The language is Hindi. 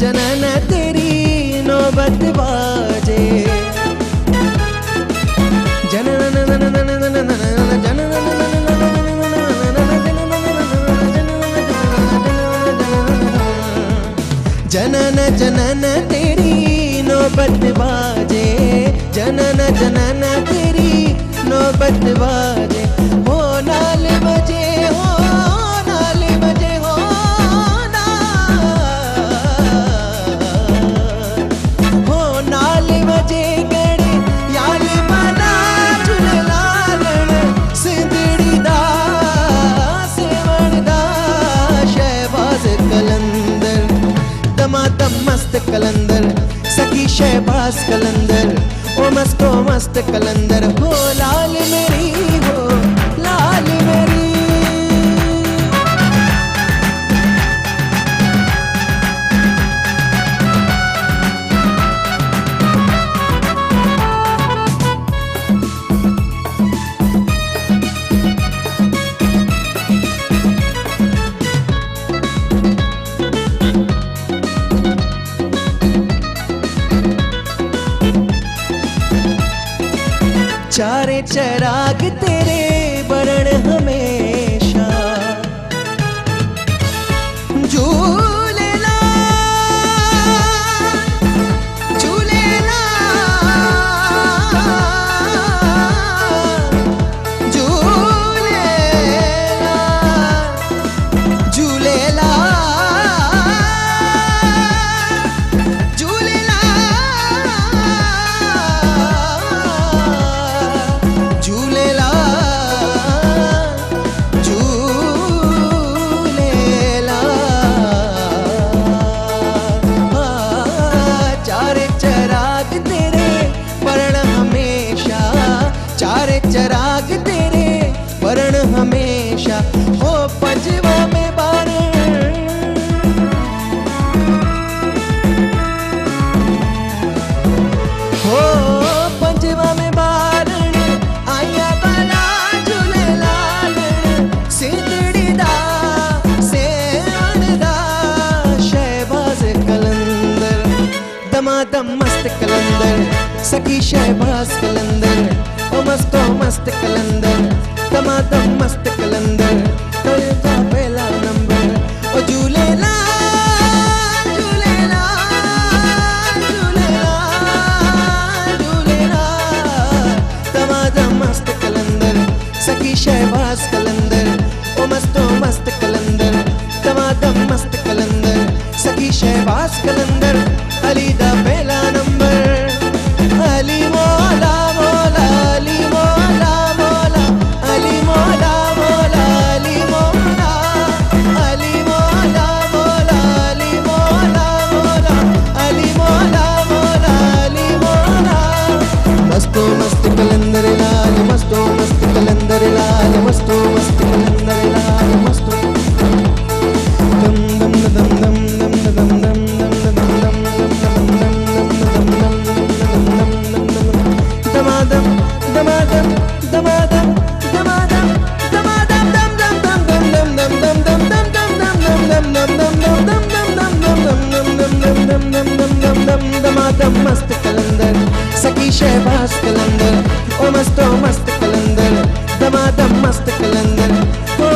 जनन तेरी नौबत बाजे। जनन जनन जनन तेरी नौबत बाजे। जनन जनन तेरी नौबत बाजे। हो नाल बजे हो नाल बजे हो नाल बजे गड़े याल मना झूलेलाल सिंधड़ी दा सेवण दा शहबाज कलंदर। दमादम मस्त कलंदर सखी शहबाज कलंदर। ओ मस्त कलंदर हो लाल मेरी हो लाल मेरी। चारे चराग तेरे बरण हमेशा। झूलेला झूलेला झूलेला झूलेला चराग तेरे वरण हमेशा। हो पंजवा में बारण हो पंजवा में बारण आया बला झूलेलाल सिंधड़ी दा सेवण दा शहबाज कलंदर। दमादम मस्त कलंदर सखी शहबाज कलंदर। ओ मस्त कलंदर दमादम मस्त कलंदर। टोयोटा पहला नंबर ओ झूलेला झूलेला झूलेला झूलेला। दमादम मस्त कलंदर सखी शहबाज कलंदर। ओ मस्त कलंदर दमादम मस्त कलंदर सखी शहबाज कलंदर। अली दा पहला नंबर अली मौला मौला अली मौला मौला अली मौला मौला अली मौला अली मौला मौला अली मौला मौला अली मौला मौला अली मौला। मस्तो मस्त कलंदर लाल मस्तो मस्त कलंदर लाल मस्तो मस्त कलंदर लाल मस्तो दम दम दम दम दम दम दम दमादम दमादम दमादम दमादम दमादम दम दम दम दम दम दम दम दम दम दम दम दम दम दम दम दम दम दमादम मस्त कलंदर सखी शहबाज कलंदर। ओ मस्त कलंदर दमादम मस्त कलंदर। ओ